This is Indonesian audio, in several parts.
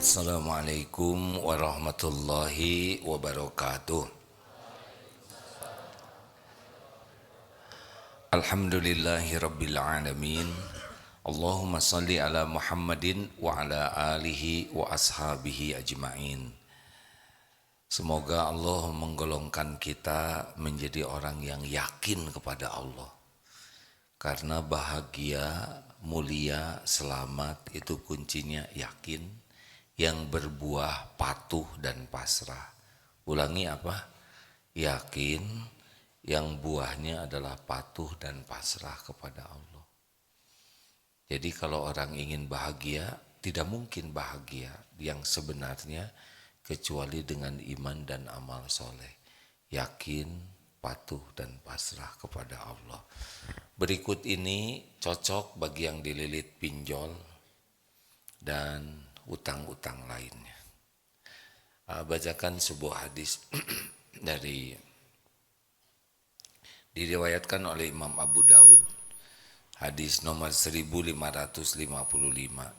Assalamualaikum warahmatullahi wabarakatuh. Alhamdulillahi rabbil alamin. Allahumma salli ala Muhammadin wa ala alihi wa ashabihi ajma'in. Semoga Allah menggolongkan kita menjadi orang yang yakin kepada Allah. Karena bahagia, mulia, selamat itu kuncinya yakin, yang berbuah patuh dan pasrah. Ulangi apa? Yakin, yang buahnya adalah patuh dan pasrah kepada Allah. Jadi kalau orang ingin bahagia, tidak mungkin bahagia yang sebenarnya kecuali dengan iman dan amal soleh. Yakin, patuh dan pasrah kepada Allah. Berikut ini cocok bagi yang dililit pinjol dan utang-utang lainnya. Bacakan sebuah hadis diriwayatkan oleh Imam Abu Daud, hadis nomor 1555.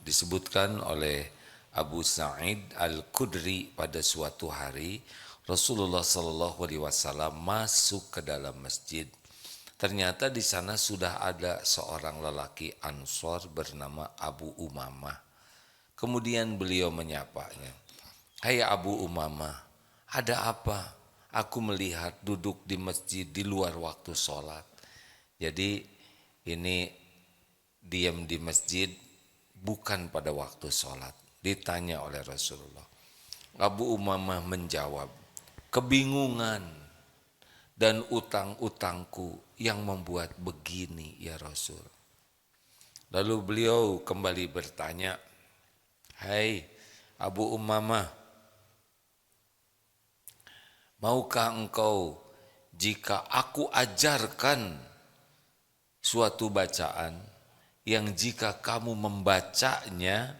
Disebutkan oleh Abu Sa'id Al-Khudri, pada suatu hari Rasulullah SAW masuk ke dalam masjid. Ternyata di sana sudah ada seorang lelaki Ansor bernama Abu Umamah. Kemudian beliau menyapanya, "Hai Abu Umamah, ada apa? Aku melihat duduk di masjid di luar waktu sholat." Jadi ini diam di masjid bukan pada waktu sholat. Ditanya oleh Rasulullah. Abu Umamah menjawab, "Kebingungan dan utang-utangku yang membuat begini ya Rasul." Lalu beliau kembali bertanya, "Hai Abu Umamah, maukah engkau jika aku ajarkan suatu bacaan yang jika kamu membacanya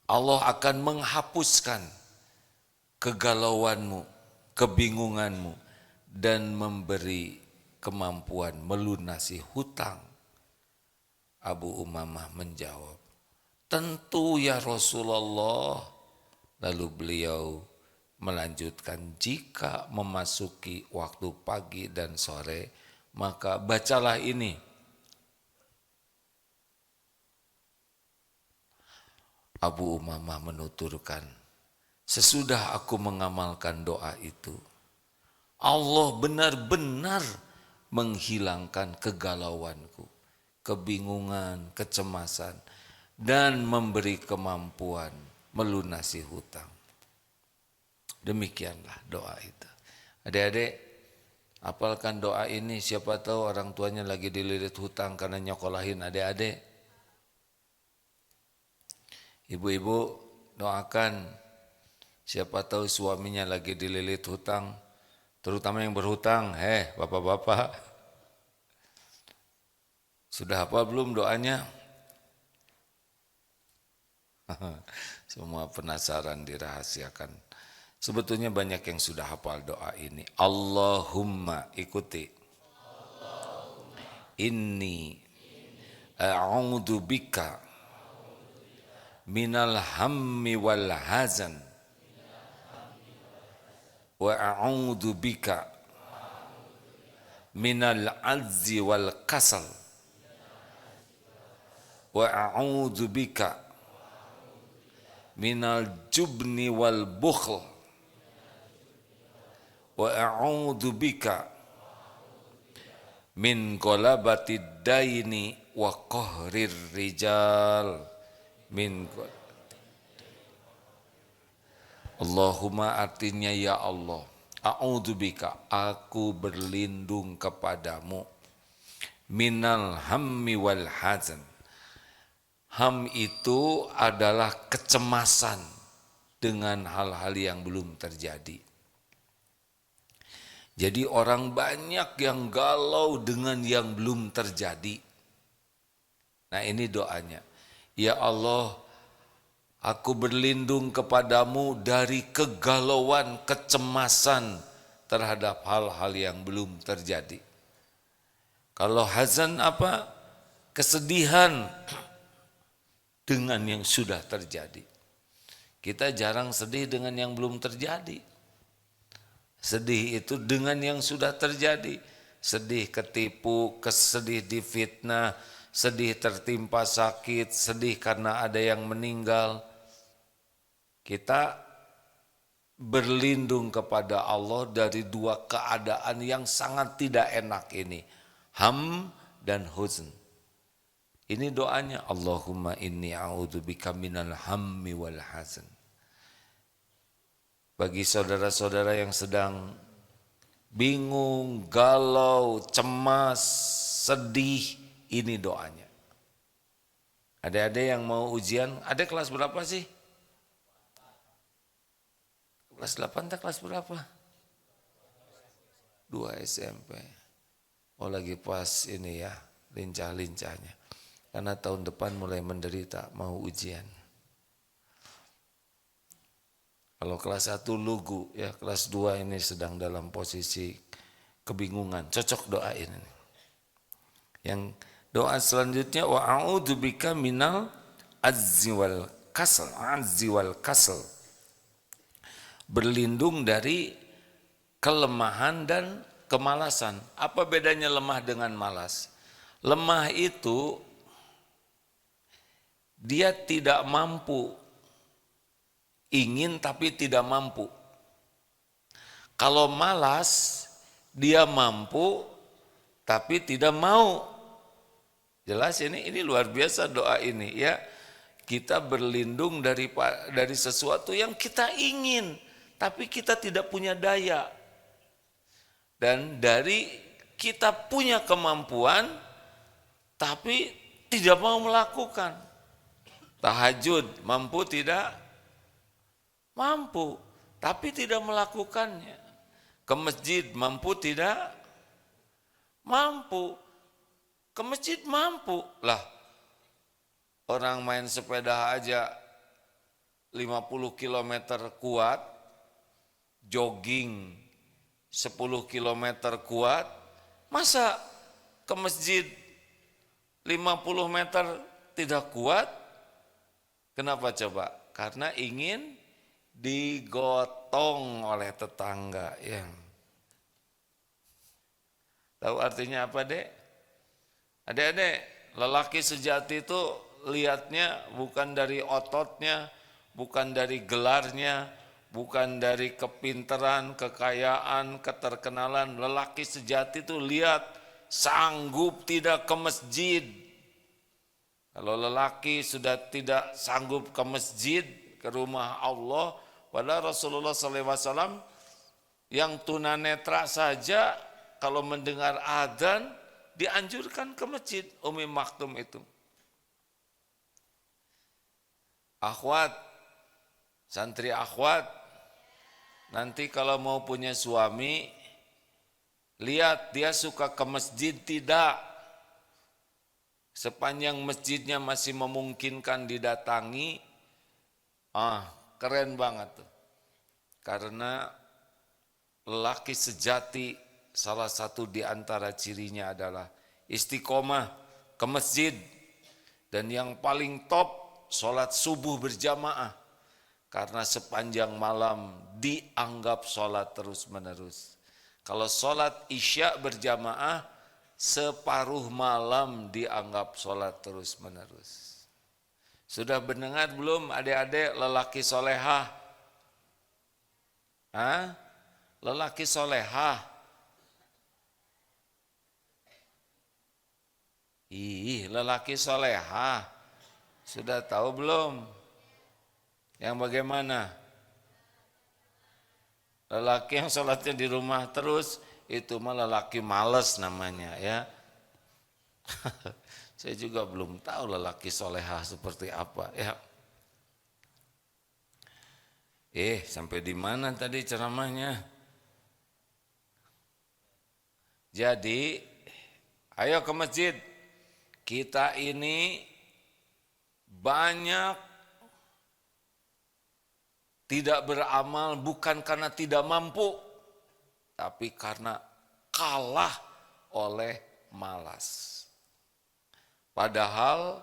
Allah akan menghapuskan kegalauanmu, kebingunganmu, dan memberi kemampuan melunasi hutang?" Abu Umamah menjawab, "Tentu ya Rasulullah." Lalu beliau melanjutkan, "Jika memasuki waktu pagi dan sore, maka bacalah ini." Abu Umamah menuturkan, "Sesudah aku mengamalkan doa itu, Allah benar-benar menghilangkan kegalauanku, kebingungan, kecemasan, dan memberi kemampuan melunasi hutang." Demikianlah doa itu. Adik-adik, hafalkan doa ini, siapa tahu orang tuanya lagi dililit hutang karena nyokolahin adik-adik. Ibu-ibu, doakan, siapa tahu suaminya lagi dililit hutang, terutama yang berhutang. Bapak-bapak, sudah hafal belum doanya? Semua penasaran, dirahasiakan. Sebetulnya banyak yang sudah hafal doa ini. Allahumma, ikuti. Inni a'udzu bika minal hammi wal hazan wa a'udzu bika minal azzi wal kasal wa a'udzu bika minal jubni wal bukhl wa a'udzu bika min qalabatid daini wa qahrir rijal min. Allahumma, artinya ya Allah, a'udzubika, aku berlindung kepadamu, minal hammi wal hazan. Ham itu adalah kecemasan dengan hal-hal yang belum terjadi. Jadi orang banyak yang galau dengan yang belum terjadi. Nah ini doanya. Ya Allah, aku berlindung kepadamu dari kegalauan, kecemasan terhadap hal-hal yang belum terjadi. Kalau hazan apa? Kesedihan dengan yang sudah terjadi. Kita jarang sedih dengan yang belum terjadi. Sedih itu dengan yang sudah terjadi. Sedih ketipu, kesedih difitnah, sedih tertimpa sakit, sedih karena ada yang meninggal. Kita berlindung kepada Allah dari dua keadaan yang sangat tidak enak ini. Ham dan huzn. Ini doanya, Allahumma inni a'udzubika minal hammi wal hazan. Bagi saudara-saudara yang sedang bingung, galau, cemas, sedih, ini doanya. Adik-adik yang mau ujian, adik kelas berapa sih? Kelas 8 atau kelas berapa? 2 SMP. Oh lagi pas ini ya, lincah-lincahnya. Karena tahun depan mulai menderita, mau ujian. Kalau kelas 1 lugu, ya kelas 2 ini sedang dalam posisi kebingungan. Cocok doain ini. Yang doa selanjutnya, wa a'udzubika minal azzi wal kasal. Berlindung dari kelemahan dan kemalasan. Apa bedanya lemah dengan malas? Lemah itu dia tidak mampu, ingin tapi tidak mampu. Kalau malas, dia mampu tapi tidak mau. Jelas ini luar biasa doa ini ya. Kita berlindung dari sesuatu yang kita ingin, tapi kita tidak punya daya. Dan dari kita punya kemampuan, tapi tidak mau melakukan. Tahajud, mampu tidak? Mampu, tapi tidak melakukannya. Ke masjid, mampu tidak? Mampu. Ke masjid mampu. Lah, orang main sepeda aja 50 km kuat, jogging 10 km kuat, masa ke masjid 50 meter tidak kuat? Kenapa coba? Karena ingin digotong oleh tetangga. Ya. Tahu artinya apa, Dek? Adik-adik, lelaki sejati itu lihatnya bukan dari ototnya, bukan dari gelarnya, bukan dari kepintaran, kekayaan, keterkenalan. Lelaki sejati itu lihat sanggup tidak ke masjid. Kalau lelaki sudah tidak sanggup ke masjid, ke rumah Allah, padahal Rasulullah SAW yang tunanetra saja kalau mendengar adzan dianjurkan ke masjid. Umi Maktum itu. Akhwat, santri akhwat, nanti kalau mau punya suami, lihat dia suka ke masjid tidak. Sepanjang masjidnya masih memungkinkan didatangi, keren banget tuh. Karena lelaki sejati salah satu di antara cirinya adalah istiqomah ke masjid. Dan yang paling top, sholat subuh berjamaah. Karena sepanjang malam dianggap sholat terus menerus. Kalau sholat isya berjamaah, separuh malam dianggap sholat terus menerus. Sudah mendengar belum adik-adik lelaki solehah? Lelaki solehah. Lelaki solehah. Sudah tahu belum? Yang bagaimana? Lelaki yang sholatnya di rumah terus, itu mah lelaki males namanya ya. Saya juga belum tahu lelaki solehah seperti apa ya. Sampai di mana tadi ceramahnya? Jadi, ayo ke masjid. Kita ini banyak tidak beramal bukan karena tidak mampu, tapi karena kalah oleh malas. Padahal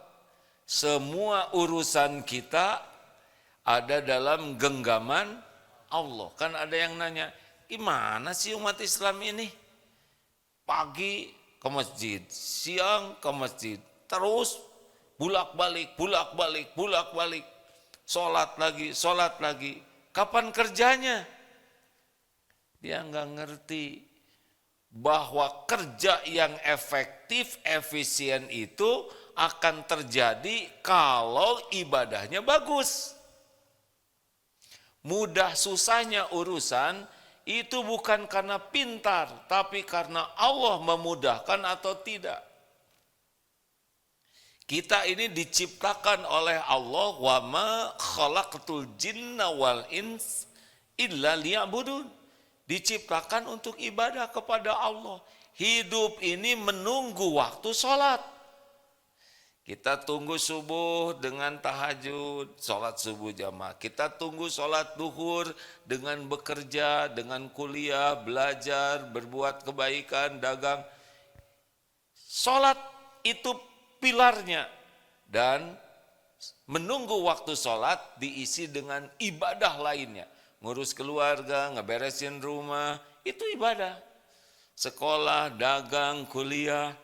Semua urusan kita ada dalam genggaman Allah. Kan ada yang nanya, gimana sih umat Islam ini? Pagi ke masjid, siang ke masjid, terus bolak-balik, bolak-balik, bolak-balik. Sholat lagi. Kapan kerjanya? Dia nggak ngerti bahwa kerja yang efektif, efisien itu akan terjadi kalau ibadahnya bagus. Mudah susahnya urusan itu bukan karena pintar, tapi karena Allah memudahkan atau tidak. Kita ini diciptakan oleh Allah, wa ma khalaqtul jinna wal ins illa liya'budun. Diciptakan untuk ibadah kepada Allah. Hidup ini menunggu waktu sholat. Kita tunggu subuh dengan tahajud, sholat subuh jamaah. Kita tunggu sholat duhur dengan bekerja, dengan kuliah, belajar, berbuat kebaikan, dagang. Sholat itu pilarnya. Dan menunggu waktu sholat diisi dengan ibadah lainnya. Ngurus keluarga, ngeberesin rumah, itu ibadah. Sekolah, dagang, kuliah,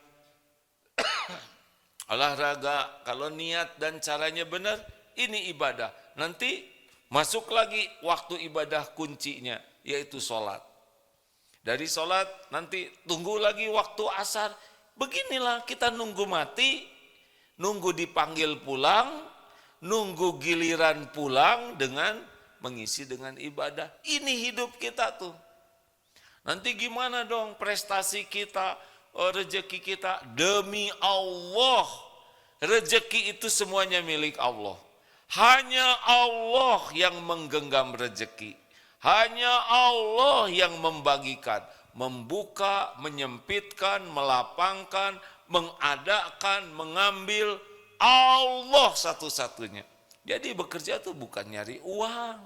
olahraga, kalau niat dan caranya benar, ini ibadah. Nanti masuk lagi waktu ibadah kuncinya, yaitu sholat. Dari sholat nanti tunggu lagi waktu asar. Beginilah kita nunggu mati, nunggu dipanggil pulang, nunggu giliran pulang dengan mengisi dengan ibadah. Ini hidup kita tuh. Nanti gimana dong prestasi kita, rezeki kita? Demi Allah, rezeki itu semuanya milik Allah. Hanya Allah yang menggenggam rezeki. Hanya Allah yang membagikan, membuka, menyempitkan, melapangkan, mengadakan, mengambil. Allah satu-satunya. Jadi bekerja itu bukan nyari uang.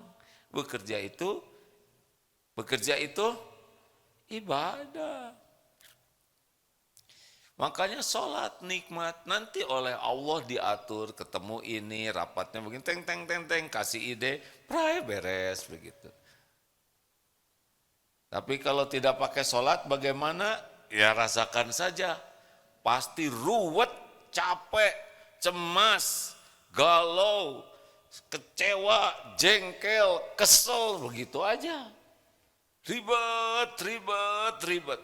Bekerja itu ibadah. Makanya sholat nikmat, nanti oleh Allah diatur, ketemu ini, rapatnya begini, teng, kasih ide, pray beres begitu. Tapi kalau tidak pakai sholat bagaimana? Ya rasakan saja, pasti ruwet, capek, cemas, galau, kecewa, jengkel, kesel, begitu aja. Ribet.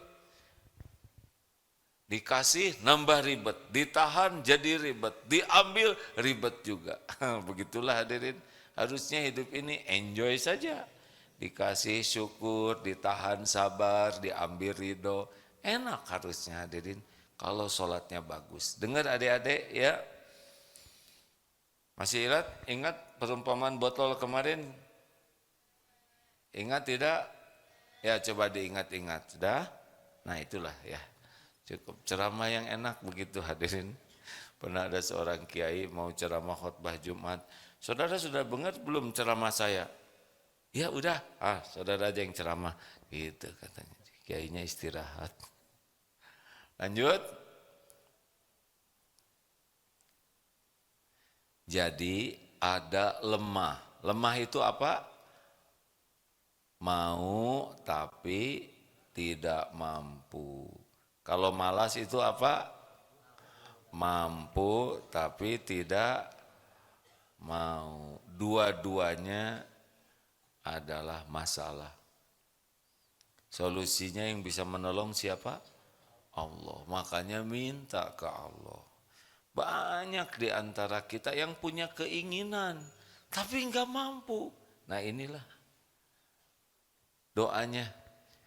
Dikasih nambah ribet, ditahan jadi ribet, diambil ribet juga. Begitulah hadirin, harusnya hidup ini enjoy saja. Dikasih syukur, ditahan sabar, diambil ridho. Enak harusnya hadirin kalau sholatnya bagus. Dengar adik-adik ya. Masih ingat perumpamaan botol kemarin? Ingat tidak? Ya coba diingat-ingat. Sudah? Nah itulah ya. Cukup ceramah yang enak begitu hadirin. Pernah ada seorang kiai mau ceramah khutbah Jumat. Saudara sudah dengar belum ceramah saya? Ya udah, saudara aja yang ceramah. Gitu katanya. Kiainya istirahat. Lanjut. Jadi ada lemah. Lemah itu apa? Mau tapi tidak mampu. Kalau malas itu apa? Mampu tapi tidak mau. Dua-duanya adalah masalah. Solusinya yang bisa menolong siapa? Allah. Makanya minta ke Allah. Banyak di antara kita yang punya keinginan tapi enggak mampu. Nah inilah doanya.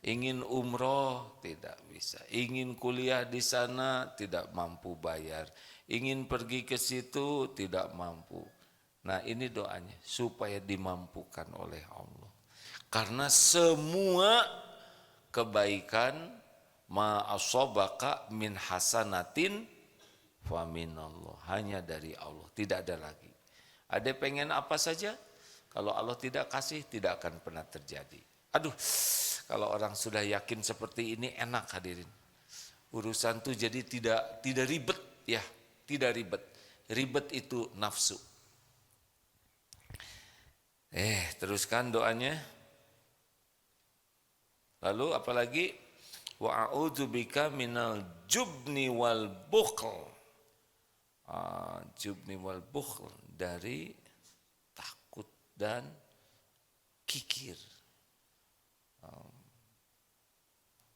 Ingin umroh tidak bisa, ingin kuliah di sana tidak mampu bayar, ingin pergi ke situ tidak mampu. Nah ini doanya supaya dimampukan oleh Allah. Karena semua kebaikan ma asobaka min hasanatin fa minallah, hanya dari Allah, tidak ada lagi. Ada pengen apa saja, kalau Allah tidak kasih tidak akan pernah terjadi. Aduh, kalau orang sudah yakin seperti ini enak hadirin. Urusan tuh jadi tidak ribet ya, tidak ribet. ribet itu nafsu. Teruskan doanya. Lalu apalagi? Wa a'udzubika minal jubni wal bukhl. Jubni wal bukhl, dari takut dan kikir.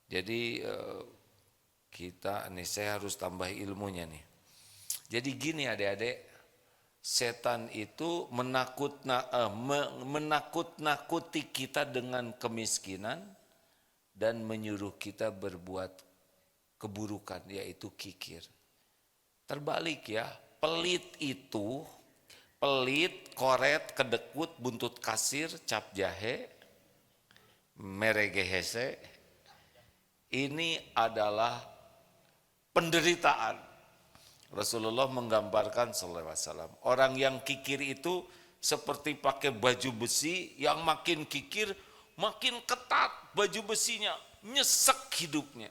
Jadi kita nih, saya harus tambah ilmunya nih. Jadi gini adik-adik, setan itu menakut-nakuti kita dengan kemiskinan dan menyuruh kita berbuat keburukan, yaitu kikir. Terbalik ya, pelit, koret, kedekut, buntut kasir, cap jahe, meregehese, ini adalah penderitaan. Rasulullah menggambarkan sallallahu alaihi wasallam, orang yang kikir itu seperti pakai baju besi yang makin kikir, makin ketat baju besinya, nyesek hidupnya.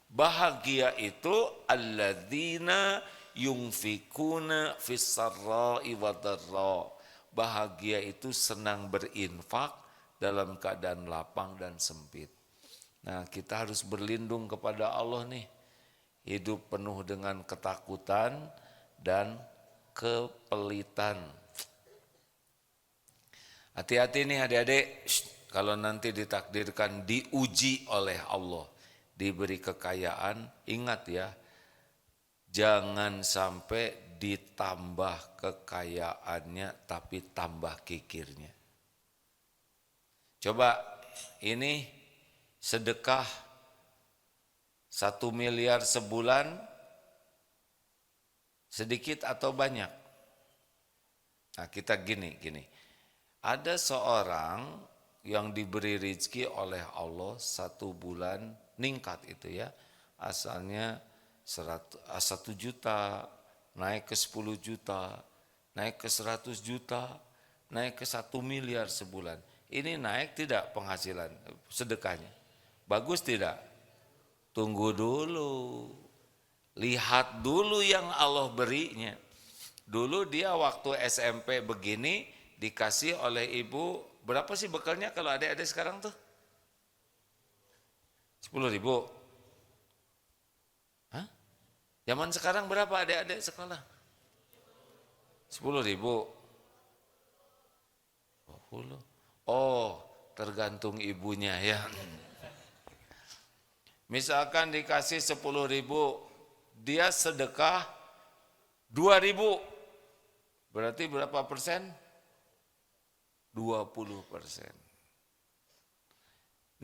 Bahagia itu alladzina yunfikuna fis-sarra'i wad-dharra. Bahagia itu senang berinfak dalam keadaan lapang dan sempit. Nah, kita harus berlindung kepada Allah nih. Hidup penuh dengan ketakutan dan kepelitan. Hati-hati nih adik-adik, kalau nanti ditakdirkan diuji oleh Allah, diberi kekayaan, ingat ya, jangan sampai ditambah kekayaannya tapi tambah kikirnya. Coba ini sedekah 1 miliar sebulan, sedikit atau banyak? Nah, kita gini. Ada seorang yang diberi rezeki oleh Allah 1 bulan ningkat itu ya. Asalnya 1 juta, naik ke 10 juta, naik ke 100 juta, naik ke 1 miliar sebulan. Ini naik tidak penghasilan sedekahnya? Bagus tidak? Tunggu dulu. Lihat dulu yang Allah berinya. Dulu dia waktu SMP begini dikasih oleh ibu, berapa sih bekalnya kalau adik-adik sekarang tuh? 10.000. Hah? Zaman sekarang berapa adik-adik sekolah? 10.000. 20. Oh, tergantung ibunya ya. Misalkan dikasih 10.000, dia sedekah 2.000. Berarti berapa persen? 20%.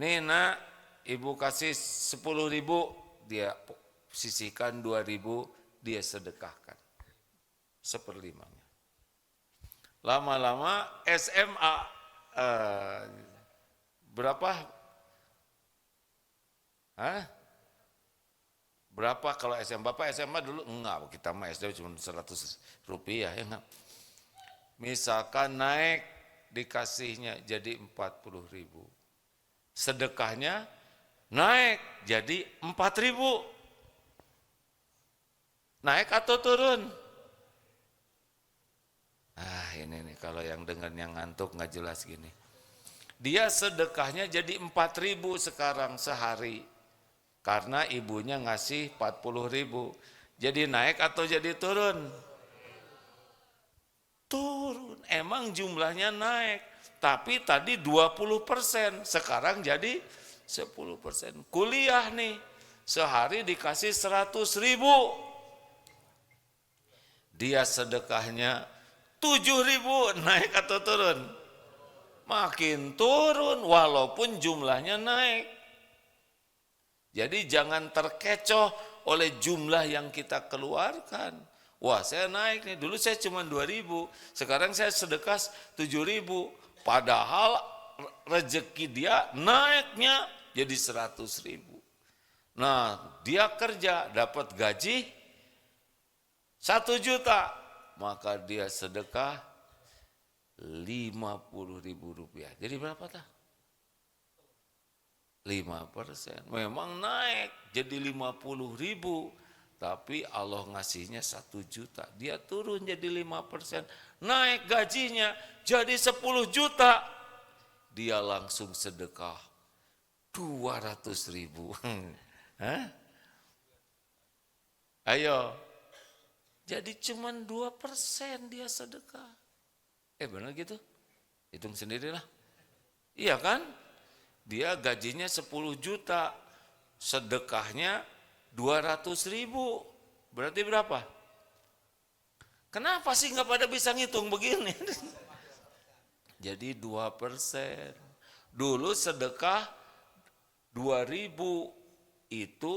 Nih nak, ibu kasih 10.000, dia sisihkan 2.000, dia sedekahkan 1/5. Lama-lama SMA berapa? Berapa kalau SMA? Bapak SMA dulu? Enggak, kita mah SD cuma 100 rupiah ya enggak. Misalkan naik dikasihnya jadi 40.000. Sedekahnya naik jadi 4.000. Naik atau turun? Ini nih kalau yang dengar yang ngantuk nggak jelas gini. Dia sedekahnya jadi 4.000 sekarang sehari. Karena ibunya ngasih 40.000. Jadi naik atau jadi turun? Turun. Emang jumlahnya naik. Tapi tadi 20%. Sekarang jadi 10%. Kuliah nih. Sehari dikasih 100.000. Dia sedekahnya 7.000. Naik atau turun? Makin turun walaupun jumlahnya naik. Jadi jangan terkecoh oleh jumlah yang kita keluarkan. Wah, saya naik nih, dulu saya cuma 2.000, sekarang saya sedekah 7.000. Padahal rezeki dia naiknya jadi 100.000. Nah, dia kerja dapat gaji 1 juta, maka dia sedekah 50.000 rupiah. Jadi berapa tah? 5%. Memang naik jadi 50.000, Tapi Allah ngasihnya 1 juta, dia turun jadi 5%, naik gajinya jadi 10 juta, dia langsung sedekah 200.000. Hah? Ayo, jadi cuman 2% dia sedekah. Benar gitu? Hitung sendirilah. Iya kan? Dia gajinya 10 juta, sedekahnya 200.000. Berarti berapa? Kenapa sih nggak pada bisa ngitung begini? Jadi 2%. Dulu sedekah 2.000 itu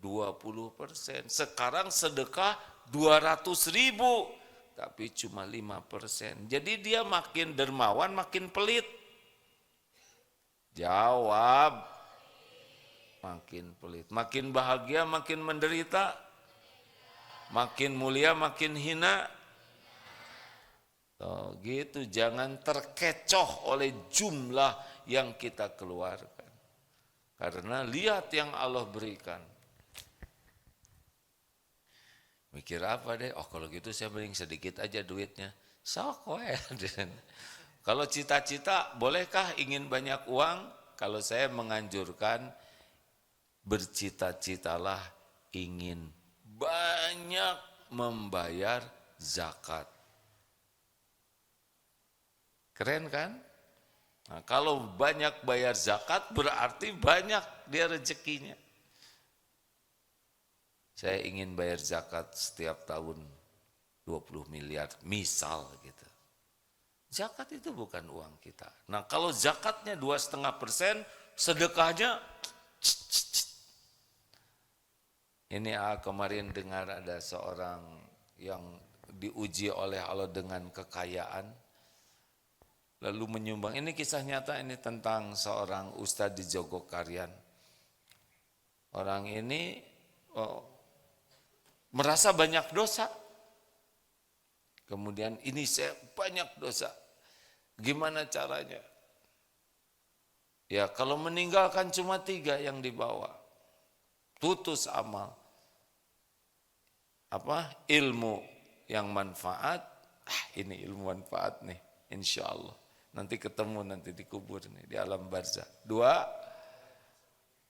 20%. Sekarang sedekah 200.000 tapi cuma 5%. Jadi dia makin dermawan makin pelit. Jawab. Makin pelit. Makin bahagia makin menderita. Makin mulia makin hina. Oh, gitu, jangan terkecoh oleh jumlah yang kita keluarkan. Karena lihat yang Allah berikan. Mikir apa deh? Oh, kalau gitu saya bering sedikit aja duitnya. Sok we. Kalau cita-cita, bolehkah ingin banyak uang? Kalau saya menganjurkan, bercita-citalah ingin banyak membayar zakat. Keren kan? Nah, kalau banyak bayar zakat berarti banyak dia rezekinya. Saya ingin bayar zakat setiap tahun 20 miliar, misal gitu. Zakat itu bukan uang kita. Nah, kalau zakatnya 2,5%, sedekahnya ini kemarin dengar ada seorang yang diuji oleh Allah dengan kekayaan, lalu menyumbang. Ini kisah nyata, ini tentang seorang ustadz di Jogokarian. Orang ini merasa banyak dosa. Kemudian ini saya banyak dosa. Gimana caranya? Ya kalau meninggalkan cuma 3 yang dibawa. Putus amal. Ilmu yang manfaat. Ini ilmu manfaat nih, insya Allah. Nanti ketemu nanti dikubur nih di alam barzah. 2,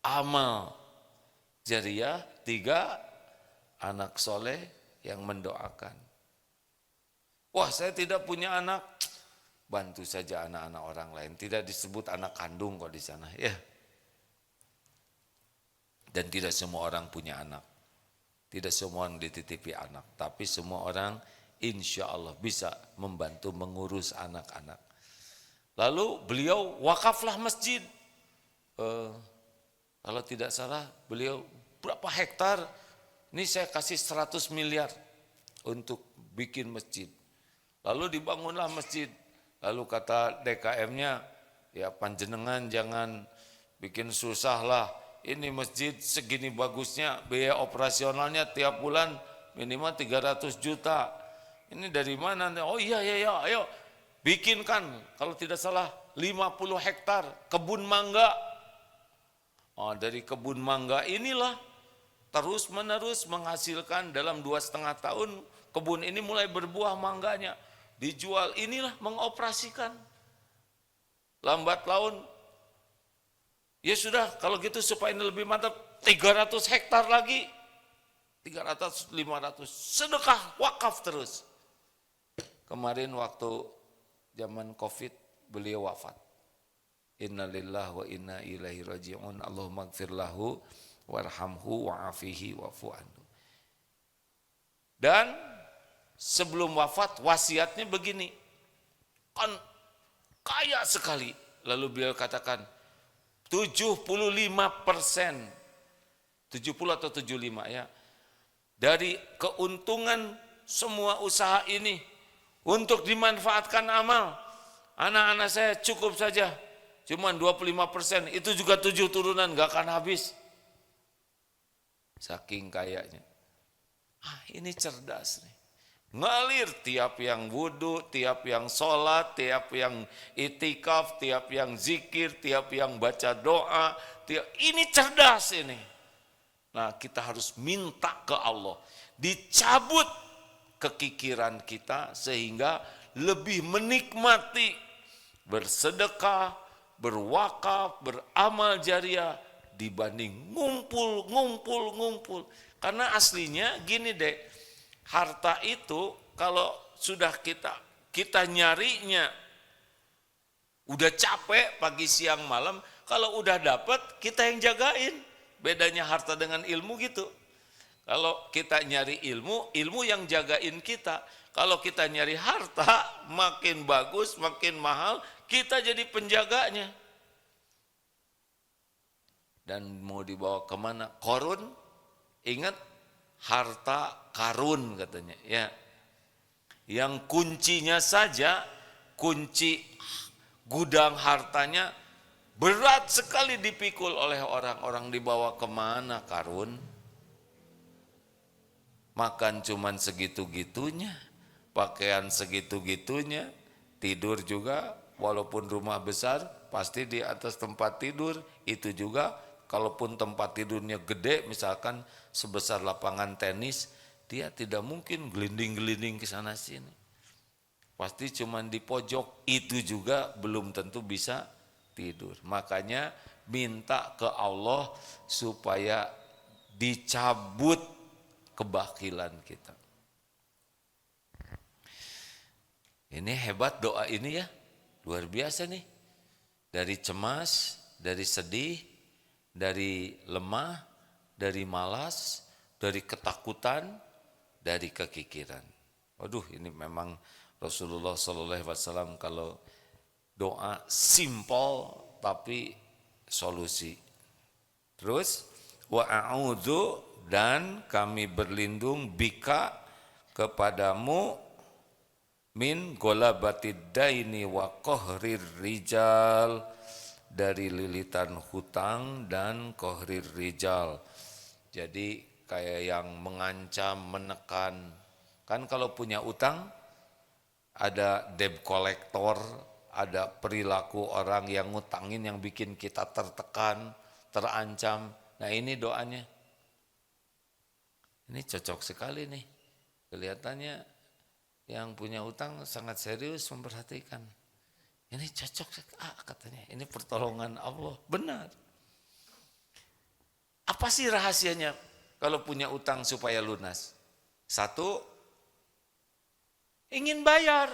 amal jariah. 3, anak soleh yang mendoakan. Wah, saya tidak punya anak. Bantu saja anak-anak orang lain. Tidak disebut anak kandung kok di sana, ya. Dan tidak semua orang punya anak. Tidak semua orang dititipi anak, tapi semua orang insya Allah bisa membantu mengurus anak-anak. Lalu beliau wakaflah masjid. Kalau tidak salah beliau berapa hektar? Ini saya kasih 100 miliar untuk bikin masjid. Lalu dibangunlah masjid. Lalu kata DKM-nya, ya panjenengan jangan bikin susah lah. Ini masjid segini bagusnya, biaya operasionalnya tiap bulan minimal 300 juta. Ini dari mana? Oh iya, ayo bikinkan. Kalau tidak salah 50 hektar kebun mangga. Oh, dari kebun mangga inilah terus menerus menghasilkan dalam 2,5 tahun kebun ini mulai berbuah mangganya. Dijual, inilah mengoperasikan. Lambat laun, ya sudah kalau gitu supaya ini lebih mantap, 300 hektar lagi. 300, 500, sedekah, wakaf terus. Kemarin waktu zaman Covid, beliau wafat. Innalillahi wa inna ilaihi raji'un. Allahumma gfir lahu warhamhu wa'afihi wa'fu anhu. Dan sebelum wafat wasiatnya begini, kan kaya sekali. Lalu beliau katakan 75%, 70 atau 75 ya, dari keuntungan semua usaha ini untuk dimanfaatkan amal. Anak-anak saya cukup saja, cuman 25%, itu juga 7 turunan gak akan habis. Saking kayanya. Ini cerdas nih. Ngalir tiap yang wudhu, tiap yang sholat, tiap yang itikaf, tiap yang zikir, tiap yang baca doa. Ini cerdas ini. Nah, kita harus minta ke Allah, dicabut kekikiran kita sehingga lebih menikmati bersedekah, berwakaf, beramal jariah dibanding ngumpul. Karena aslinya gini deh, harta itu kalau sudah kita nyarinya udah capek pagi siang malam, kalau udah dapat kita yang jagain. Bedanya harta dengan ilmu gitu. Kalau kita nyari ilmu, ilmu yang jagain kita. Kalau kita nyari harta, makin bagus, makin mahal, kita jadi penjaganya. Dan mau dibawa kemana? Korun, ingat harta karun katanya. Ya, yang kuncinya saja, kunci gudang hartanya berat sekali dipikul oleh orang-orang, dibawa kemana karun? Makan cuman segitu-gitunya, pakaian segitu-gitunya, tidur juga walaupun rumah besar pasti di atas tempat tidur, itu juga kalaupun tempat tidurnya gede misalkan sebesar lapangan tenis, dia tidak mungkin gelinding-gelinding ke sana sini. Pasti cuman di pojok, itu juga belum tentu bisa tidur. Makanya minta ke Allah supaya dicabut kebakilan kita. Ini hebat doa ini ya, luar biasa nih. Dari cemas, dari sedih, dari lemah, dari malas, dari ketakutan, dari kekikiran. Waduh, ini memang Rasulullah SAW kalau doa simpel tapi solusi. Terus wa a'udzu, dan kami berlindung bika kepadamu min golabatid daini wa qahrir rijal, dari lilitan hutang dan qahrir rijal. Jadi kayak yang mengancam, menekan. Kan kalau punya utang ada debt collector, ada perilaku orang yang ngutangin yang bikin kita tertekan, terancam. Nah, ini doanya. Ini cocok sekali nih. Kelihatannya yang punya utang sangat serius memperhatikan. Ini cocok katanya. Ini pertolongan Allah. Benar. Apa sih rahasianya kalau punya utang supaya lunas? Satu, ingin bayar.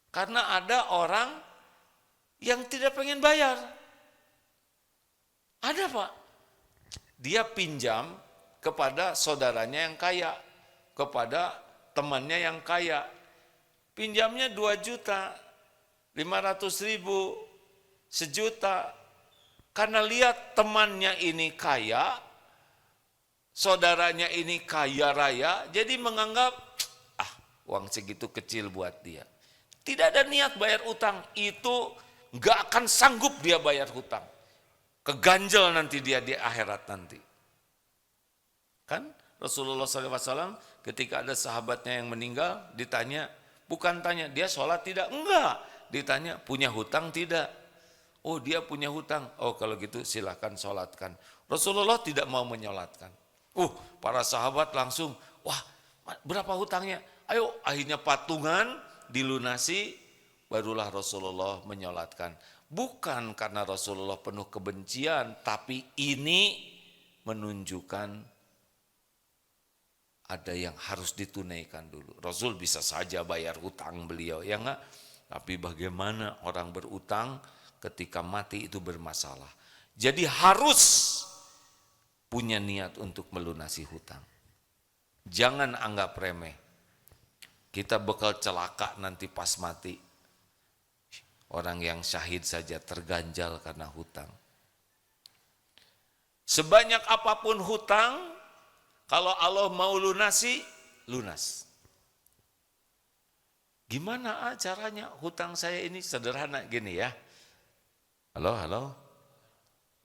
Karena ada orang yang tidak pengen bayar. Ada Pak. Dia pinjam kepada saudaranya yang kaya, kepada temannya yang kaya. Pinjamnya 2 juta, 500.000, 1 juta. Karena lihat temannya ini kaya, saudaranya ini kaya raya, jadi menganggap, uang segitu kecil buat dia. Tidak ada niat bayar utang, itu gak akan sanggup dia bayar hutang. Keganjel nanti dia di akhirat nanti. Kan Rasulullah SAW ketika ada sahabatnya yang meninggal ditanya, bukan tanya dia sholat tidak, enggak, ditanya punya hutang tidak. Oh dia punya hutang, oh kalau gitu silahkan sholatkan. Rasulullah tidak mau menyolatkan. Para sahabat langsung, wah berapa hutangnya? Ayo akhirnya patungan dilunasi, barulah Rasulullah menyolatkan. Bukan karena Rasulullah penuh kebencian, tapi ini menunjukkan ada yang harus ditunaikan dulu. Rasul bisa saja bayar hutang beliau, ya enggak? Tapi bagaimana orang berutang ketika mati itu bermasalah. Jadi harus punya niat untuk melunasi hutang. Jangan anggap remeh. Kita bakal celaka nanti pas mati. Orang yang syahid saja terganjal karena hutang. Sebanyak apapun hutang, kalau Allah mau lunasi, lunas. Gimana caranya? Hutang saya ini sederhana gini ya. Halo.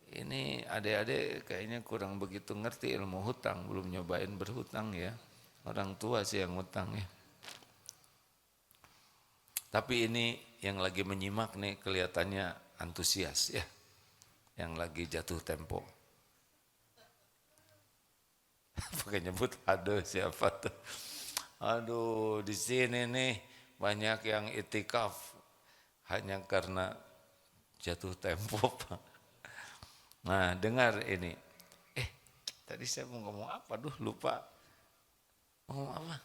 Ini adik-adik kayaknya kurang begitu ngerti ilmu hutang, belum nyobain berhutang ya. Orang tua sih yang hutang ya. Tapi ini yang lagi menyimak nih kelihatannya antusias ya. Yang lagi jatuh tempo. pakai nyebut aduh siapa tuh. Aduh di sini nih banyak yang itikaf hanya karena jatuh tempo Pak. Nah dengar ini. Tadi saya mau ngomong apa? Duh lupa. Ngomong apa?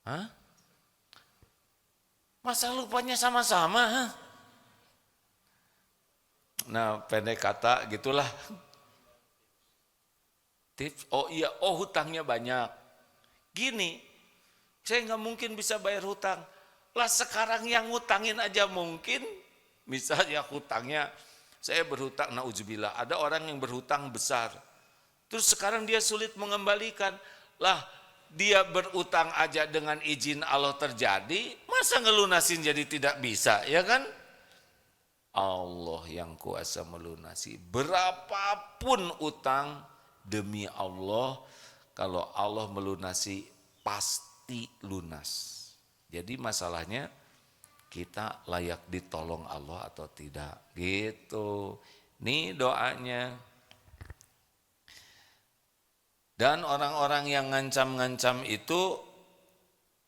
Hah? Masa lupanya sama-sama? Hah? Nah pendek kata gitulah. Tips, oh iya, oh hutangnya banyak. Gini, saya nggak mungkin bisa bayar hutang. Lah sekarang yang ngutangin aja mungkin. Misalnya hutangnya, saya berhutang, na'udzubillah, ada orang yang berhutang besar. Terus sekarang dia sulit mengembalikan. Lah dia berutang aja dengan izin Allah terjadi, masa ngelunasin jadi tidak bisa, ya kan? Allah yang kuasa melunasi. Berapapun utang, demi Allah, kalau Allah melunasi pasti lunas. Jadi masalahnya kita layak ditolong Allah atau tidak, gitu. Nih doanya. Dan orang-orang yang ngancam-ngancam itu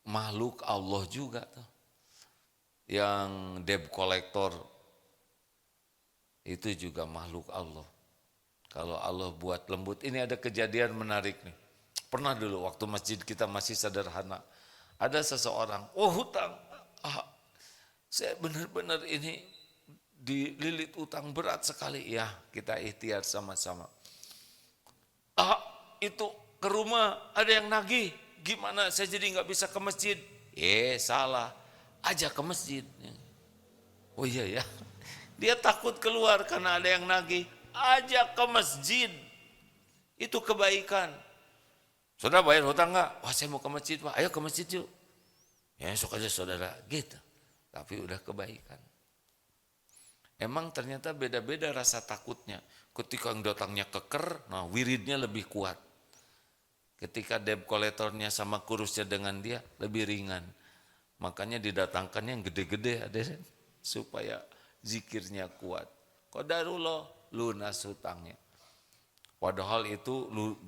makhluk Allah juga tuh. Yang debt collector itu juga makhluk Allah. Kalau Allah buat lembut, ini ada kejadian menarik nih. Pernah dulu waktu masjid kita masih sederhana, ada seseorang, hutang, saya benar-benar ini dililit utang berat sekali. Ya kita ikhtiar sama-sama. Itu ke rumah ada yang nagih, gimana saya jadi nggak bisa ke masjid? Salah, ajak ke masjid. Oh iya ya, dia takut keluar karena ada yang nagih. Ajak ke masjid, itu kebaikan. Saudara bayar hutang nggak? Wah saya mau ke masjid Pak, ayo ke masjid yuk. Ya esok aja saudara, gitu. Tapi udah kebaikan. Emang ternyata beda-beda rasa takutnya. Ketika yang datangnya keker, nah wiridnya lebih kuat. Ketika debt collectornya sama kurusnya dengan dia, lebih ringan. Makanya didatangkannya yang gede-gede, supaya zikirnya kuat. Qadarullah, lunas hutangnya. Padahal itu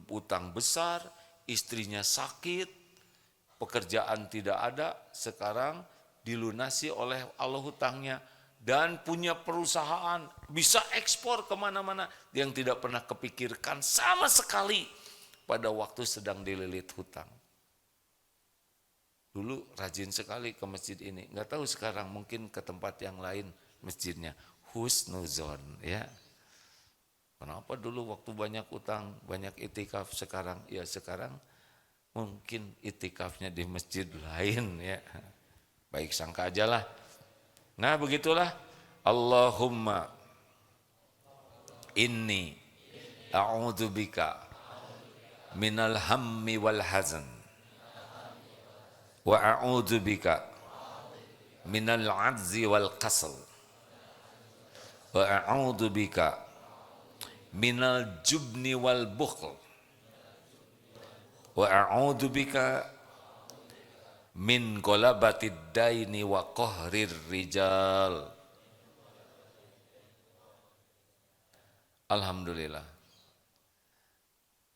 utang besar, istrinya sakit, pekerjaan tidak ada, sekarang dilunasi oleh Allah hutangnya. Dan punya perusahaan, bisa ekspor kemana-mana yang tidak pernah kepikirkan sama sekali pada waktu sedang dililit hutang. Dulu rajin sekali ke masjid ini, nggak tahu sekarang mungkin ke tempat yang lain masjidnya. Husnuzon ya. Kenapa dulu waktu banyak utang, banyak itikaf, sekarang ya sekarang mungkin itikafnya di masjid lain ya. Baik sangka aja lah. Nah begitulah. Allahumma inni a'udzubika minal hammi wal hazan wa a'udzubika minal ajzi wal kasal wa a'udzubika minal jubni wal bukhl wa a'udzubika min qalabatid daini wa qahrir rijal. Alhamdulillah.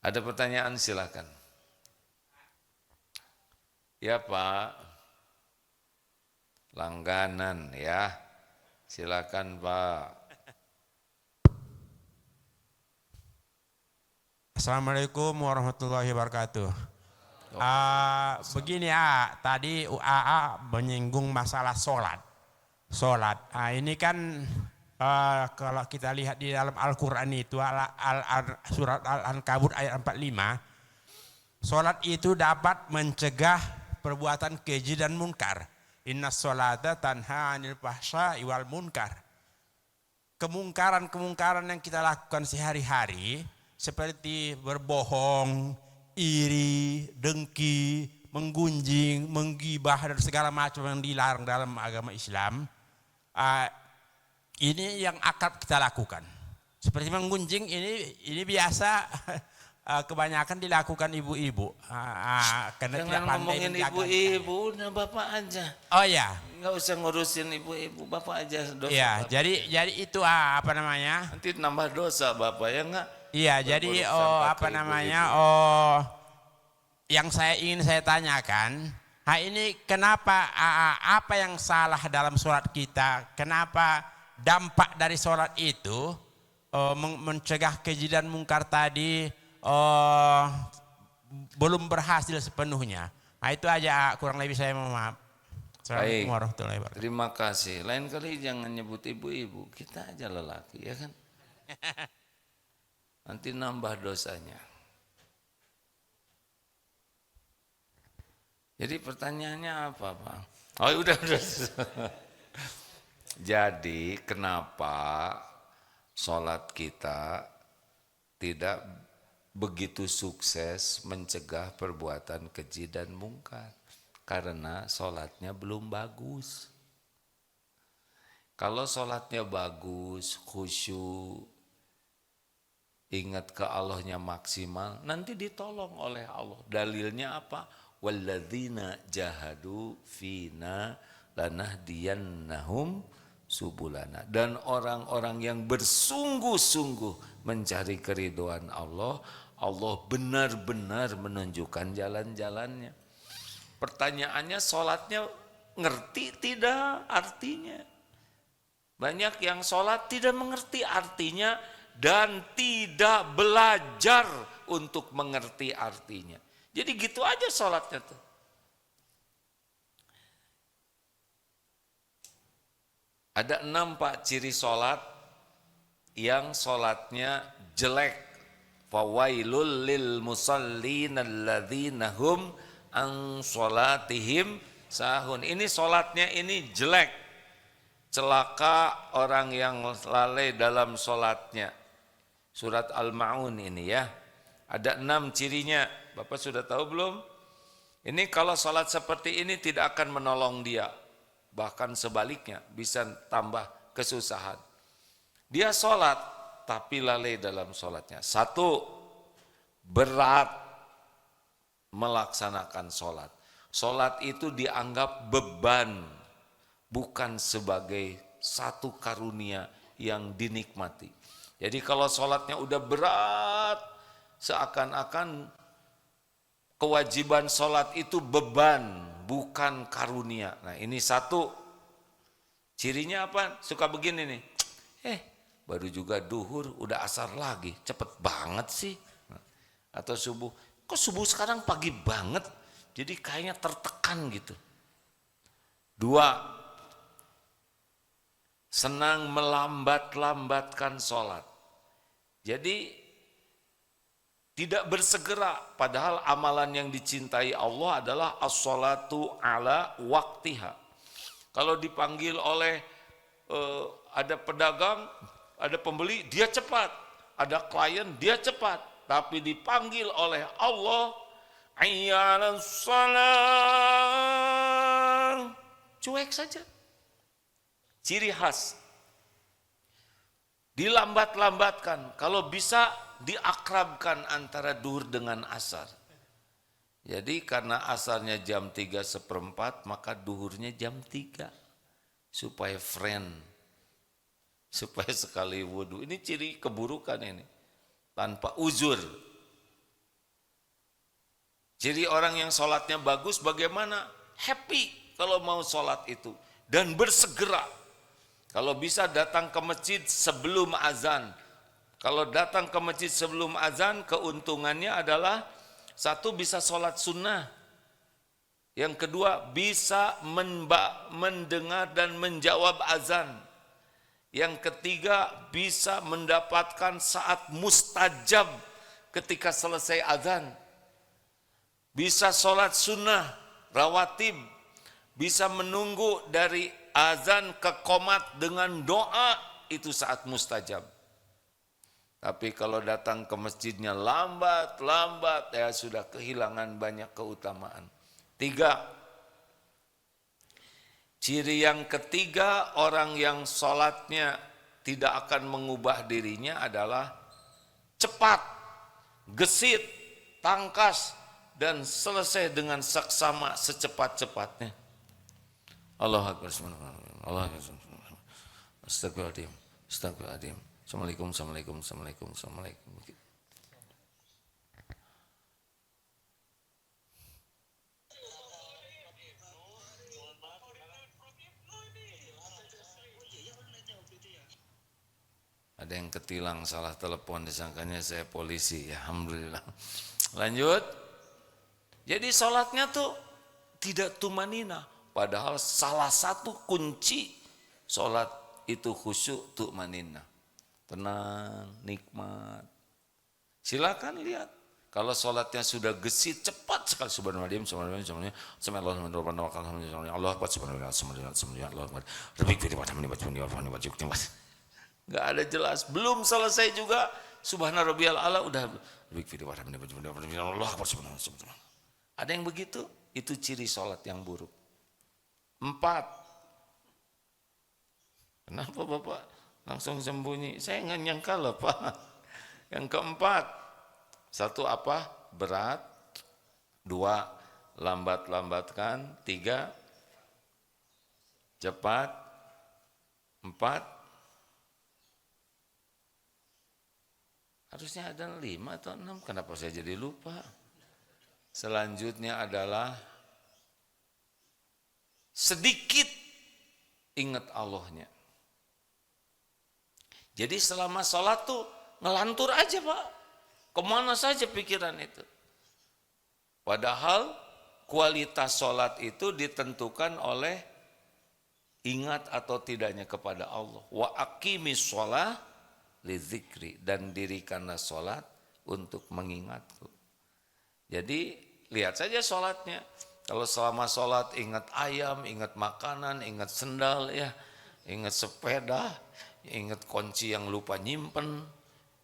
Ada pertanyaan silakan. Ya Pak, langganan ya, silakan Pak. Assalamualaikum warahmatullahi wabarakatuh. Begini tadi UAA menyinggung masalah sholat. Ini kan kalau kita lihat di dalam Al-Quran itu surat Al-Ankabut ayat 45, sholat itu dapat mencegah perbuatan keji dan munkar. Inna sholata tanha anil fahsya'i wal munkar. Kemungkaran-kemungkaran yang kita lakukan sehari-hari seperti berbohong, iri, dengki, menggunjing, menggibah dan segala macam yang dilarang dalam agama Islam. Ini yang akrab kita lakukan. Seperti menggunjing ini biasa kebanyakan dilakukan ibu-ibu. Karena tidak Jangan pandai ngomongin menjaga. ibu-ibu, nah bapak aja. Oh ya, Nggak usah ngurusin ibu-ibu, bapak aja dosa. iya. Bapak. Jadi itu apa namanya? Nanti nambah dosa bapak ya enggak? Iya. Jadi Berburuk sangka apa ke namanya? ibu-ibu. Yang ingin saya tanyakan, ini kenapa apa yang salah dalam sholat kita? Kenapa dampak dari sholat itu mencegah keji dan mungkar tadi belum berhasil sepenuhnya? Nah, itu aja kurang lebih saya mohon maaf. Assalamualaikum warahmatullahi wabarakatuh. Terima kasih. Lain kali jangan nyebut ibu-ibu, kita aja lelaki ya kan. Nanti nambah dosanya. Jadi pertanyaannya apa, Pak? Oh udah. Jadi kenapa sholat kita tidak begitu sukses mencegah perbuatan keji dan mungkar? Karena sholatnya belum bagus. Kalau sholatnya bagus, khusyuk, ingat ke Allahnya maksimal, nanti ditolong oleh Allah. Dalilnya apa? Walladzina jahadu fina lanahdiyannahum subulana. Dan orang-orang yang bersungguh-sungguh mencari keridhaan Allah, Allah benar-benar menunjukkan jalan-jalannya. Pertanyaannya, sholatnya ngerti tidak artinya? Banyak yang sholat tidak mengerti artinya dan tidak belajar untuk mengerti artinya. Jadi gitu aja sholatnya tuh. Ada 6 Pak ciri sholat yang sholatnya jelek. Fawailul lil musallin alladzina hum an sholatihim sahun. Ini sholatnya ini jelek. Celaka orang yang lalai dalam sholatnya. Surat Al-Ma'un ini ya. Ada 6 cirinya. Bapak sudah tahu belum? Ini kalau sholat seperti ini tidak akan menolong dia. Bahkan sebaliknya bisa tambah kesusahan. Dia sholat tapi lalai dalam sholatnya. 1, berat melaksanakan sholat. Sholat itu dianggap beban, bukan sebagai satu karunia yang dinikmati. Jadi kalau sholatnya udah berat, seakan-akan kewajiban sholat itu beban, bukan karunia. Nah ini 1. Cirinya apa? Suka begini nih. Baru juga duhur, udah asar lagi. Cepet banget sih. Atau subuh. Kok subuh sekarang pagi banget? Jadi kayaknya tertekan gitu. 2. Senang melambat-lambatkan sholat. Jadi tidak bersegera, padahal amalan yang dicintai Allah adalah as-sholatu ala waktiha. Kalau dipanggil oleh ada pedagang, ada pembeli, dia cepat. Ada klien, dia cepat. Tapi dipanggil oleh Allah, ayyalas shalah, cuek saja. Ciri khas. Dilambat-lambatkan, kalau bisa diakrabkan antara duhur dengan asar. Jadi karena asarnya jam 3:15, maka duhurnya jam 3. Supaya friend, supaya sekali wudhu. Ini ciri keburukan ini. Tanpa uzur. Ciri orang yang sholatnya bagus bagaimana? Happy kalau mau sholat itu. Dan bersegera. Kalau bisa datang ke masjid sebelum azan. Kalau datang ke masjid sebelum azan, keuntungannya adalah 1 bisa sholat sunnah. Yang kedua bisa mendengar dan menjawab azan. Yang ketiga bisa mendapatkan saat mustajab ketika selesai azan. Bisa sholat sunnah, rawatib. Bisa menunggu dari azan ke qomat dengan doa, itu saat mustajab. Tapi kalau datang ke masjidnya lambat, ya sudah kehilangan banyak keutamaan. 3. Ciri yang ketiga orang yang sholatnya tidak akan mengubah dirinya adalah cepat gesit, tangkas, dan selesai dengan saksama secepat-cepatnya. Allahu Akbar. Allahu Akbar. Astagfirullahaladzim. Astagfirullahaladzim. Assalamualaikum, assalamualaikum, assalamualaikum, assalamualaikum. Ada yang ketilang salah telepon, disangkanya saya polisi. Ya, alhamdulillah. Lanjut. Jadi sholatnya tuh tidak tumanina. Padahal salah satu kunci sholat itu khusyuk tumanina. Tenang, nikmat. Silakan lihat. Kalau sholatnya sudah gesit, cepat sekali. Subhanallah, subhanallah, subhanallah, subhanallah, subhanallah, Allah akbar, subhanallah, subhanallah, subhanallah, Allah akbar. Lebih dari pada menimba, nggak ada jelas, belum selesai juga subhana rabbiyal a'la udah Allah akbar, subhanallah. Ada yang begitu? Itu ciri sholat yang buruk. 4. Kenapa Bapak langsung sembunyi? Saya nggak nyangka loh Pak. Yang keempat, 1 apa? Berat. 2, lambat-lambatkan. 3, cepat. 4, harusnya ada 5 atau 6, kenapa saya jadi lupa? Selanjutnya adalah sedikit ingat Allahnya. Jadi selama sholat tuh ngelantur aja Pak, kemana saja pikiran itu. Padahal kualitas sholat itu ditentukan oleh ingat atau tidaknya kepada Allah. Wa aqimis sholat lidzikri, dan dirikanlah sholat untuk mengingatku. Jadi lihat saja sholatnya. Kalau selama sholat ingat ayam, ingat makanan, ingat sendal, ya, ingat sepeda, ingat kunci yang lupa nyimpen.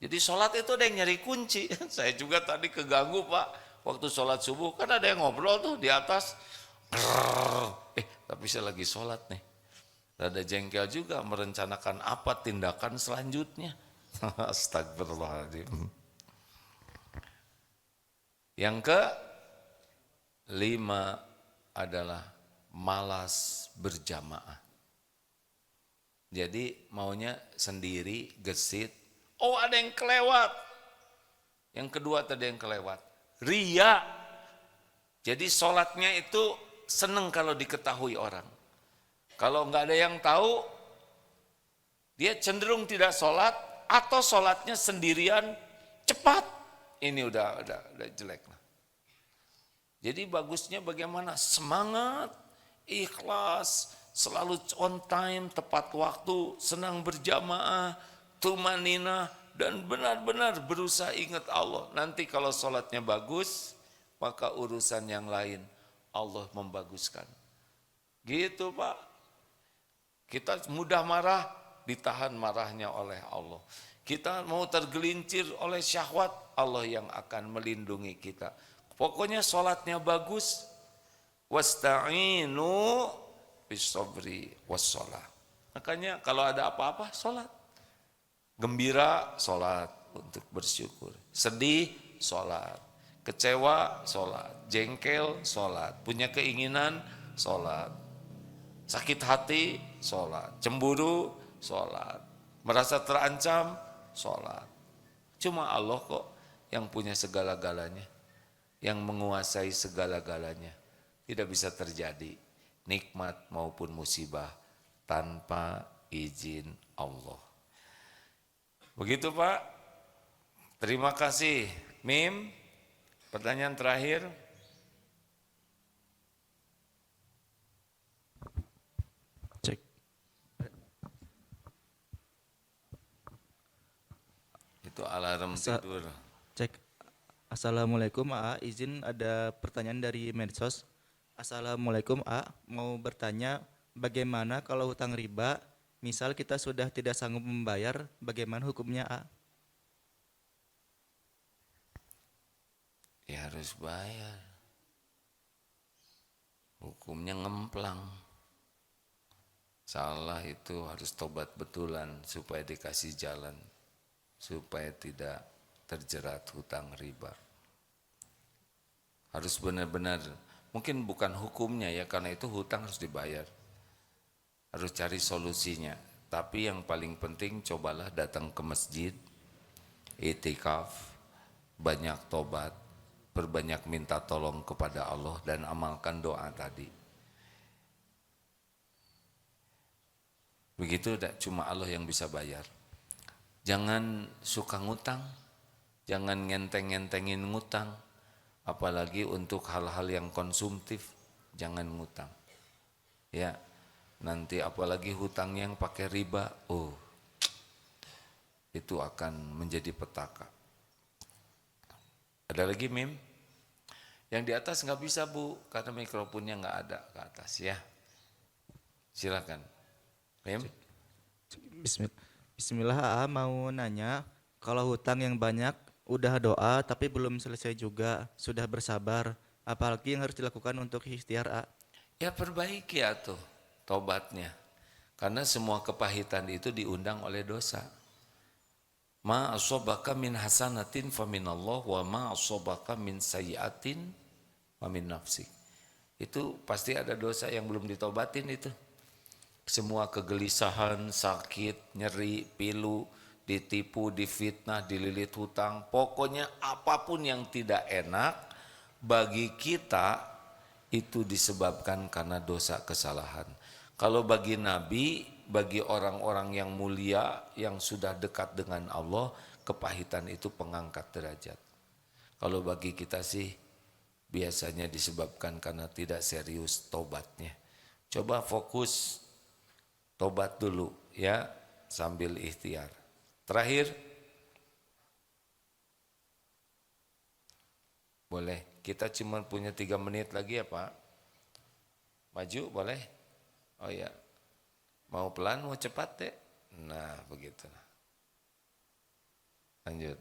Jadi sholat itu ada yang nyari kunci. Saya juga tadi keganggu Pak, waktu sholat subuh kan ada yang ngobrol tuh di atas. Tapi saya lagi sholat nih. Ada jengkel juga merencanakan apa tindakan selanjutnya. Astagfirullahaladzim. Yang ke-5 adalah malas berjamaah. Jadi maunya sendiri, gesit. Oh ada yang kelewat. Yang kedua tadi yang kelewat. Ria. Jadi sholatnya itu seneng kalau diketahui orang. Kalau nggak ada yang tahu, dia cenderung tidak sholat, atau sholatnya sendirian cepat, ini udah jelek lah. Jadi bagusnya bagaimana? Semangat, ikhlas, selalu on time, tepat waktu, senang berjamaah, tumanina, dan benar-benar berusaha ingat Allah. Nanti kalau sholatnya bagus, maka urusan yang lain Allah membaguskan. Gitu Pak. Kita mudah marah, ditahan marahnya oleh Allah. Kita mau tergelincir oleh syahwat, Allah yang akan melindungi kita. Pokoknya sholatnya bagus. Wasta'inu bis-sabri was-shalah. Makanya kalau ada apa-apa, sholat. Gembira, sholat untuk bersyukur. Sedih, sholat. Kecewa, sholat. Jengkel, sholat. Punya keinginan, sholat. Sakit hati, sholat. Cemburu, sholat. Merasa terancam, sholat. Cuma Allah kok yang punya segala-galanya, yang menguasai segala-galanya. Tidak bisa terjadi nikmat maupun musibah tanpa izin Allah. Begitu Pak. Terima kasih. Mim, pertanyaan terakhir. Cek. Itu alarm tidur. Cek. Assalamualaikum A, izin ada pertanyaan dari medsos. Assalamualaikum A, mau bertanya bagaimana kalau hutang riba, misal kita sudah tidak sanggup membayar, bagaimana hukumnya A? Ya harus bayar. Hukumnya ngemplang. Salah itu harus tobat betulan supaya dikasih jalan, supaya tidak terjerat hutang riba. Harus benar-benar, mungkin bukan hukumnya ya, karena itu hutang harus dibayar. Harus cari solusinya. Tapi yang paling penting cobalah datang ke masjid, itikaf, banyak tobat, perbanyak minta tolong kepada Allah dan amalkan doa tadi. Begitu, cuma Allah yang bisa bayar. Jangan suka ngutang, jangan ngenteng-ngentengin ngutang, apalagi untuk hal-hal yang konsumtif, jangan ngutang. Ya, nanti apalagi hutang yang pakai riba, itu akan menjadi petaka. Ada lagi Mim? Yang di atas nggak bisa Bu, karena mikrofonnya nggak ada ke atas ya. Silakan. Mim? Bismillah, AA mau nanya, kalau hutang yang banyak udah doa tapi belum selesai juga, sudah bersabar, apalagi yang harus dilakukan untuk ikhtiar, A? Ya perbaiki ya tuh tobatnya. Karena semua kepahitan itu diundang oleh dosa. Ma asobaka min hasanatin faminallah wa ma asobaka min sayyiatin famin nafsik. Itu pasti ada dosa yang belum ditobatin itu. Semua kegelisahan, sakit, nyeri, pilu, ditipu, difitnah, dililit hutang, pokoknya apapun yang tidak enak bagi kita itu disebabkan karena dosa kesalahan. Kalau bagi Nabi, bagi orang-orang yang mulia yang sudah dekat dengan Allah, kepahitan itu pengangkat derajat. Kalau bagi kita sih biasanya disebabkan karena tidak serius tobatnya. Coba fokus tobat dulu ya, sambil ikhtiar. Terakhir, boleh, kita cuma punya 3 menit lagi ya Pak. Maju boleh? Oh ya, mau pelan mau cepat deh. Nah begitu. Lanjut.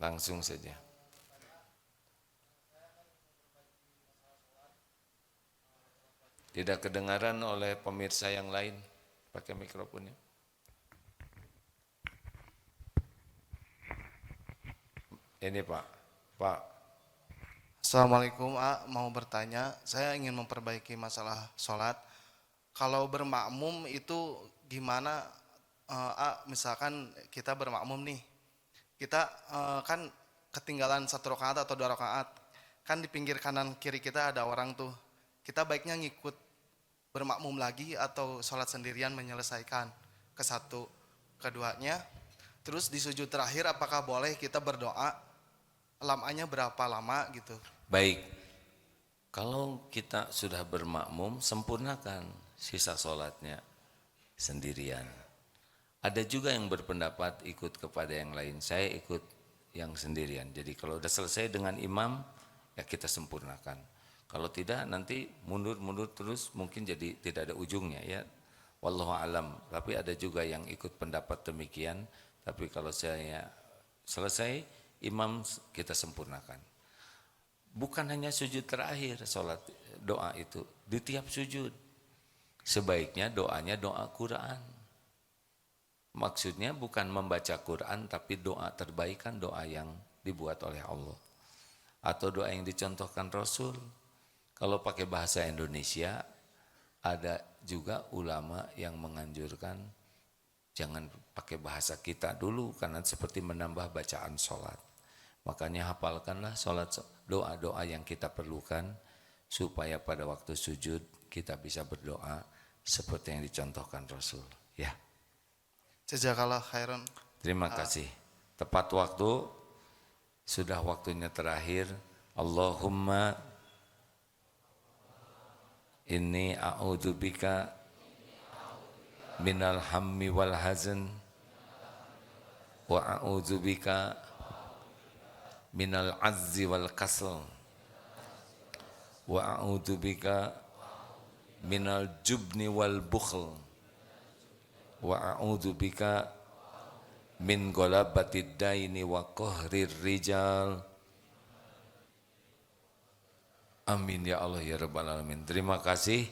Langsung saja. Tidak kedengaran oleh pemirsa yang lain. Pakai mikrofonnya. Ini Pak. Pak. Assalamualaikum, mau bertanya, saya ingin memperbaiki masalah sholat. Kalau bermakmum itu gimana, misalkan kita bermakmum nih, kita kan ketinggalan 1 rakaat atau 2 rakaat, kan di pinggir kanan kiri kita ada orang tuh, kita baiknya ngikut bermakmum lagi atau sholat sendirian menyelesaikan ke satu, keduanya. Terus di sujud terakhir apakah boleh kita berdoa, lamanya berapa lama gitu? Baik, kalau kita sudah bermakmum, sempurnakan sisa sholatnya sendirian. Ada juga yang berpendapat ikut kepada yang lain, saya ikut yang sendirian. Jadi kalau udah selesai dengan imam, ya kita sempurnakan. Kalau tidak nanti mundur-mundur terus mungkin jadi tidak ada ujungnya ya. Wallahu alam. Tapi ada juga yang ikut pendapat demikian. Tapi kalau saya selesai imam kita sempurnakan. Bukan hanya sujud terakhir sholat doa itu. Di tiap sujud. Sebaiknya doanya doa Quran. Maksudnya bukan membaca Quran tapi doa terbaik kan doa yang dibuat oleh Allah. Atau doa yang dicontohkan Rasul. Kalau pakai bahasa Indonesia, ada juga ulama yang menganjurkan jangan pakai bahasa kita dulu karena seperti menambah bacaan sholat. Makanya hafalkanlah sholat doa-doa yang kita perlukan supaya pada waktu sujud kita bisa berdoa seperti yang dicontohkan Rasul. Ya. Jazakallah khairan. Terima kasih. Tepat waktu, sudah waktunya terakhir. Allahumma inni a'udzubika minal hammi wal hazan wa a'udzubika minal azzi wal kasal wa a'udzubika minal jubni wal bukhl wa a'udzubika min golabatid daini wa qahrir rijal. Amin ya Allah ya Rabbal Alamin. Terima kasih.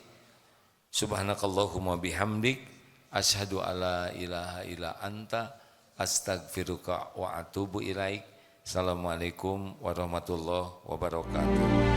Subhanakallahumma bihamdik Asyhadu alla ilaha illa anta astaghfiruka wa atubu ilaik. Assalamualaikum warahmatullahi wabarakatuh.